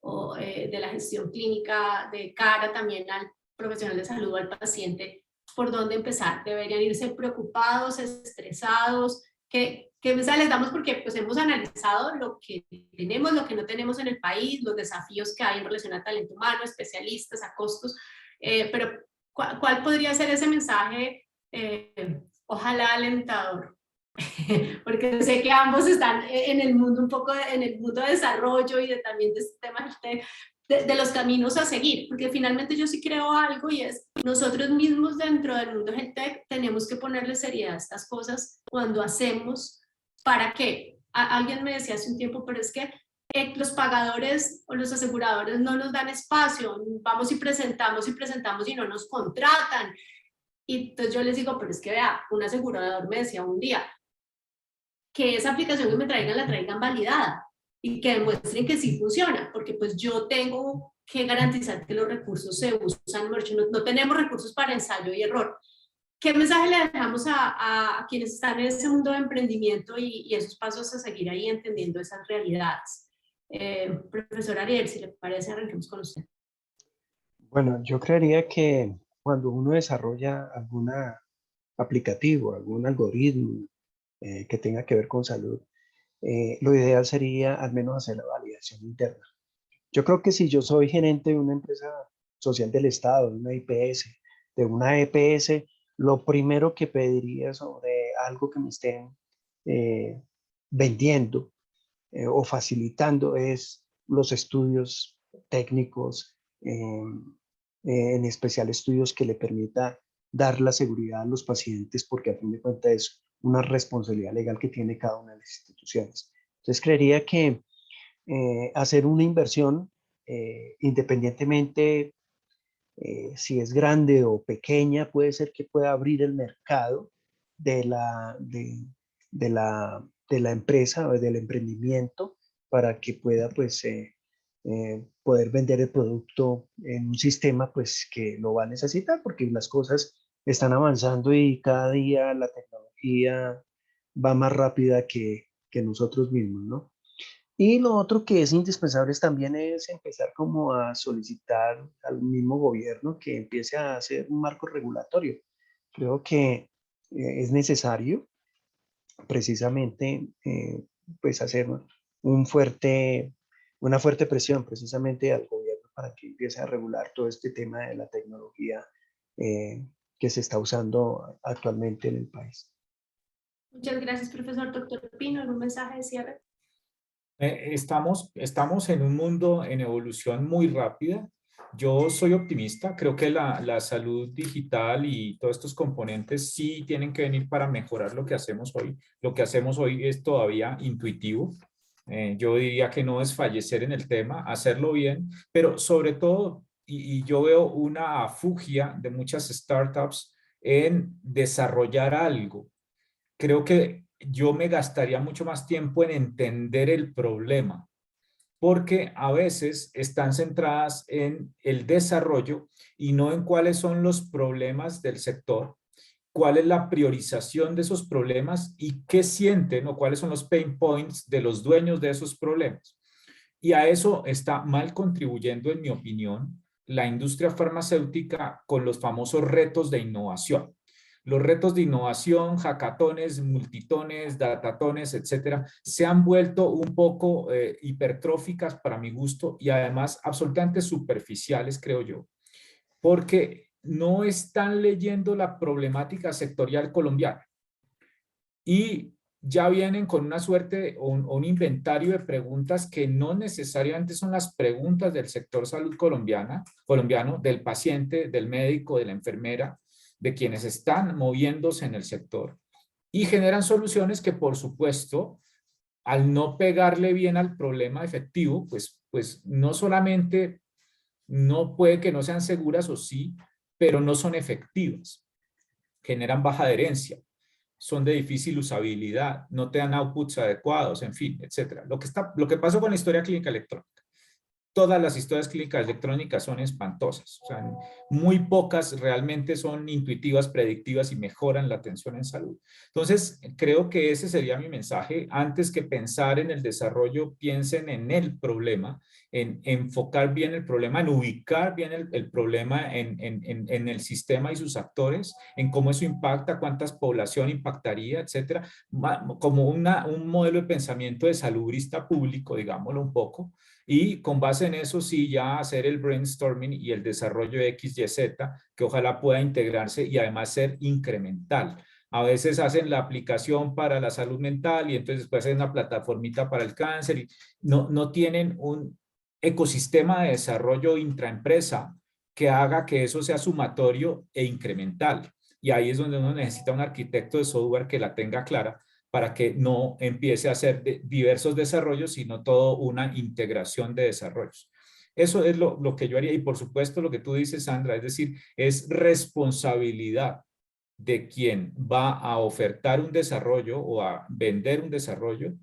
S4: o de la gestión clínica, de cara también al profesional de salud o al paciente, ¿por dónde empezar? ¿Deberían irse preocupados, estresados? ¿Qué mensaje les damos? Porque pues hemos analizado lo que tenemos, lo que no tenemos en el país, los desafíos que hay en relación a talento humano, especialistas, a costos, pero ¿cuál podría ser ese mensaje? Ojalá alentador. Porque sé que ambos están en el mundo un poco, en el mundo de desarrollo y también de este tema de los caminos a seguir, porque finalmente yo sí creo algo, y es nosotros mismos dentro del mundo del tech tenemos que ponerle seriedad a estas cosas cuando hacemos. ¿Para qué? Alguien me decía hace un tiempo, pero es que los pagadores o los aseguradores no nos dan espacio, vamos y presentamos y no nos contratan. Y entonces yo les digo, pero es que vea, un asegurador me decía un día que esa aplicación que me traigan la traigan validada y que demuestren que sí funciona, porque pues yo tengo que garantizar que los recursos se usan, no tenemos recursos para ensayo y error. ¿Qué mensaje le dejamos a quienes están en ese mundo de emprendimiento y esos pasos a seguir ahí entendiendo esas realidades? Profesor Ariel, si le parece, arranquemos con usted.
S3: Bueno, yo creería que cuando uno desarrolla algún aplicativo, algún algoritmo que tenga que ver con salud, lo ideal sería al menos hacer la validación interna. Yo creo que si yo soy gerente de una empresa social del Estado, de una IPS, de una EPS, lo primero que pediría sobre algo que me estén vendiendo o facilitando es los estudios técnicos, en especial estudios que le permita dar la seguridad a los pacientes, porque a fin de cuentas es una responsabilidad legal que tiene cada una de las instituciones. Entonces creería que hacer una inversión, independientemente si es grande o pequeña, puede ser que pueda abrir el mercado de la empresa o del emprendimiento para que pueda pues poder vender el producto en un sistema pues que lo va a necesitar, porque las cosas están avanzando y cada día la tecnología va más rápida que nosotros mismos, ¿no? Y lo otro que es indispensable también es empezar como a solicitar al mismo gobierno que empiece a hacer un marco regulatorio. Creo que es necesario precisamente pues hacer un una fuerte presión precisamente al gobierno para que empiece a regular todo este tema de la tecnología que se está usando actualmente en el país.
S4: Muchas gracias, profesor. Doctor Pino, ¿algún mensaje de cierre?
S2: Estamos en un mundo en evolución muy rápida. Yo soy optimista, creo que la salud digital y todos estos componentes sí tienen que venir para mejorar lo que hacemos hoy. Lo que hacemos hoy es todavía intuitivo. Yo diría que no es fallecer en el tema, hacerlo bien, pero sobre todo, y yo veo una fugia de muchas startups en desarrollar algo. Creo que yo me gastaría mucho más tiempo en entender el problema, porque a veces están centradas en el desarrollo y no en cuáles son los problemas del sector, cuál es la priorización de esos problemas y qué sienten o cuáles son los pain points de los dueños de esos problemas. Y a eso está mal contribuyendo, en mi opinión, la industria farmacéutica con los famosos retos de innovación. Los retos de innovación, hackatones, multitones, datatones, etcétera, se han vuelto un poco hipertróficas para mi gusto y además absolutamente superficiales, creo yo, porque no están leyendo la problemática sectorial colombiana y ya vienen con una suerte o un inventario de preguntas que no necesariamente son las preguntas del sector salud colombiano, del paciente, del médico, de la enfermera, de quienes están moviéndose en el sector y generan soluciones que, por supuesto, al no pegarle bien al problema efectivo, pues no solamente no puede que no sean seguras o sí, pero no son efectivas, generan baja adherencia, son de difícil usabilidad, no te dan outputs adecuados, en fin, etcétera. Lo que pasó con la historia clínica electrónica. Todas las historias clínicas electrónicas son espantosas. O sea, muy pocas realmente son intuitivas, predictivas y mejoran la atención en salud. Entonces, creo que ese sería mi mensaje. Antes que pensar en el desarrollo, piensen en el problema, en enfocar bien el problema, en ubicar bien el problema en el sistema y sus actores, en cómo eso impacta, cuántas población impactaría, etcétera. Como un modelo de pensamiento de salubrista público, digámoslo un poco. Y con base en eso sí ya hacer el brainstorming y el desarrollo de X, Y, Z, que ojalá pueda integrarse y además ser incremental. A veces hacen la aplicación para la salud mental y entonces después hacen una plataformita para el cáncer y no tienen un ecosistema de desarrollo intraempresa que haga que eso sea sumatorio e incremental. Y ahí es donde uno necesita un arquitecto de software que la tenga clara para que no empiece a hacer diversos desarrollos, sino todo una integración de desarrollos. Eso es lo que yo haría y por supuesto lo que tú dices, Sandra, es decir, es responsabilidad de quien va a ofertar un desarrollo o a vender un desarrollo,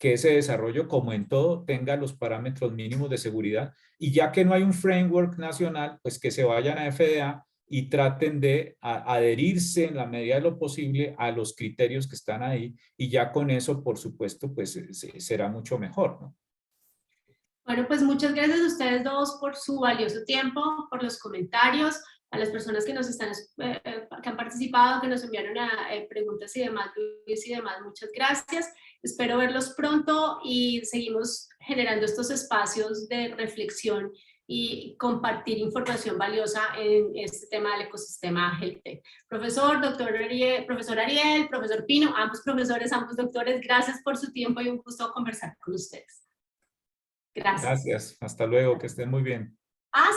S2: que ese desarrollo, como en todo, tenga los parámetros mínimos de seguridad y ya que no hay un framework nacional, pues que se vayan a FDA y traten de adherirse en la medida de lo posible a los criterios que están ahí y ya con eso, por supuesto, pues será mucho mejor, ¿no?
S4: Bueno, pues muchas gracias a ustedes dos por su valioso tiempo, por los comentarios, a las personas que nos están, que han participado, que nos enviaron preguntas y demás, Luis y demás, muchas gracias. Espero verlos pronto y seguimos generando estos espacios de reflexión y compartir información valiosa en este tema del ecosistema HealthTech. Profesor Ariel, profesor Pino, ambos profesores, ambos doctores, gracias por su tiempo y un gusto conversar con ustedes. Gracias.
S2: Gracias, hasta luego, que estén muy bien.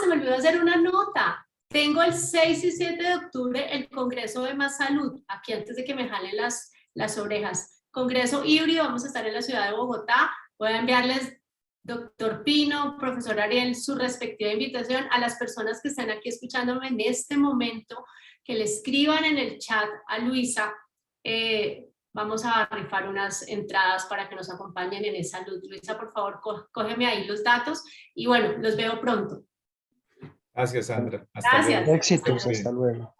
S4: Se me olvidó hacer una nota. Tengo el 6 y 7 de octubre el Congreso de Más Salud, aquí antes de que me jalen las orejas. Congreso híbrido, vamos a estar en la ciudad de Bogotá. Voy a enviarles, doctor Pino, profesor Ariel, su respectiva invitación a las personas que están aquí escuchándome en este momento, que le escriban en el chat a Luisa. Vamos a rifar unas entradas para que nos acompañen en esa luz. Luisa, por favor, cógeme ahí los datos y bueno, los veo pronto.
S2: Gracias, Sandra.
S4: Gracias.
S3: Éxitos, hasta luego.